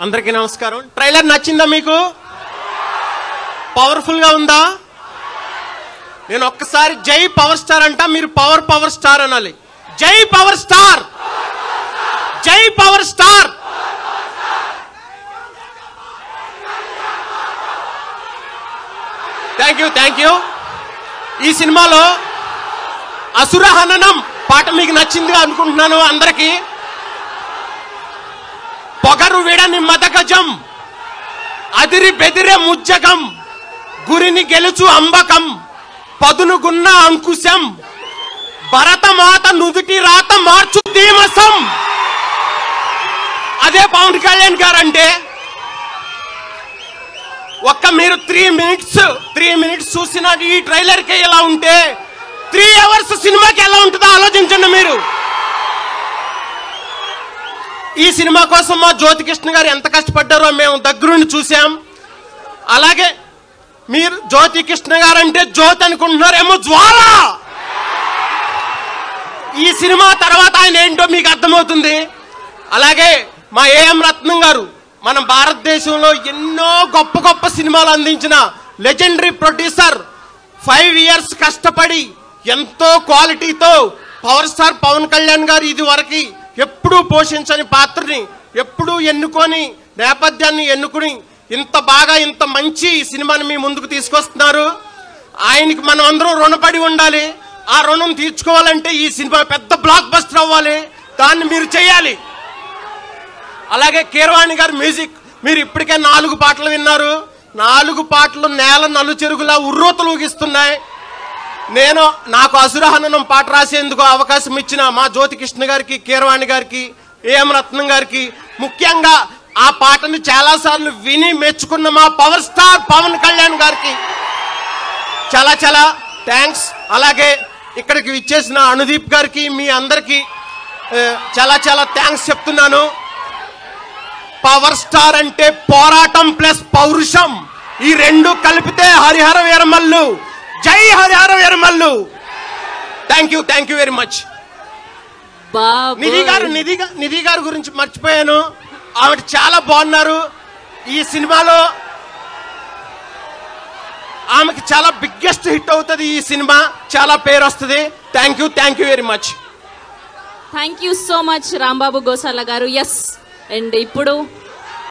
అందరికీ నమస్కారం. ట్రైలర్ నచ్చిందా మీకు? పవర్ఫుల్ గా ఉందా? నేను ఒక్కసారి జై పవర్ స్టార్ అంటా, మీరు పవర్ స్టార్ అనాలి. జై పవర్ స్టార్, జై పవర్ స్టార్. Thank you. ఈ సినిమాలో అసుర హననం పాట మీకు నచ్చిందిగా అనుకుంటున్నాను. అందరికీ పొగరు విడని మదగజం, అదిరి బెదిరే ముజ్జగం, గురిని గెలుచు అంబకం, పదునుగున్న అంకుశం, భరతమాత నుదుటి రాత మార్చు ధీమసం. అదే పవన్ కళ్యాణ్ గారు అంటే. ఒక్క మీరు 3 మినిట్స్ చూసిన ఈ ట్రైలర్ కి ఎలా ఉంటే 3 అవర్స్ సినిమాకి ఎలా ఉంటుందో ఆలోచించండి మీరు. ఈ సినిమా కోసం మా జ్యోతికృష్ణ గారు ఎంత కష్టపడ్డారో మేము దగ్గరుండి చూసాం. అలాగే మీరు జ్యోతికృష్ణ గారు అంటే జ్యోతి అనుకుంటున్నారేమో, జ్వాల. ఈ సినిమా తర్వాత ఆయన ఏంటో మీకు అర్థమవుతుంది. అలాగే మా ఏఎం రత్నం గారు మన భారతదేశంలో ఎన్నో గొప్ప సినిమాలు అందించిన లెజెండరీ ప్రొడ్యూసర్. 5 ఇయర్స్ కష్టపడి ఎంతో క్వాలిటీతో పవర్ స్టార్ పవన్ కళ్యాణ్ గారు ఇది వరకు ఎప్పుడూ పోషించని పాత్రని ఎప్పుడూ ఎన్నుకొని, నేపథ్యాన్ని ఎన్నుకుని ఇంత బాగా ఇంత మంచి సినిమాని మీ ముందుకు తీసుకొస్తున్నారు. ఆయనకి మనం అందరం రుణపడి ఉండాలి. ఆ రుణం తీర్చుకోవాలంటే ఈ సినిమా పెద్ద బ్లాక్ బస్టర్ అవ్వాలి. దాన్ని మీరు చేయాలి. అలాగే కీరవాణి గారి మ్యూజిక్ మీరు ఇప్పటికే 4 పాటలు విన్నారు. 4 పాటలు నేల నలుచెరుగులా ఉర్రూతలు ఊగిస్తున్నాయి. నాకు అసురహననం పాట రాసేందుకు అవకాశం ఇచ్చిన మా జ్యోతికృష్ణ గారికి, కీరవాణి గారికి, ఏఎం రత్నం గారికి, ముఖ్యంగా ఆ పాటను చాలాసార్లు విని మెచ్చుకున్న మా పవర్ స్టార్ పవన్ కళ్యాణ్ గారికి చాలా థ్యాంక్స్. అలాగే ఇక్కడికి విచ్చేసిన అనుదీప్ గారికి, మీ అందరికీ చాలా థ్యాంక్స్ చెప్తున్నాను. పవర్ స్టార్ అంటే పోరాటం ప్లస్ పౌరుషం, ఈ 2 కలిపితే హరిహర వీరమల్లు. జై Harihara Veeramallu. Thank you very much. Nidhi గారి గురించి మర్చిపోయాను. ఆవిడ చాలా బాగున్నారు. ఈ సినిమాలో ఆమెకి చాలా బిగ్గెస్ట్ హిట్ అవుతుంది. ఈ సినిమా చాలా పేరు వస్తుంది. Thank you very much. Thank you so much Rambabu Gosala గారు. ఎస్, అండ్ ఇప్పుడు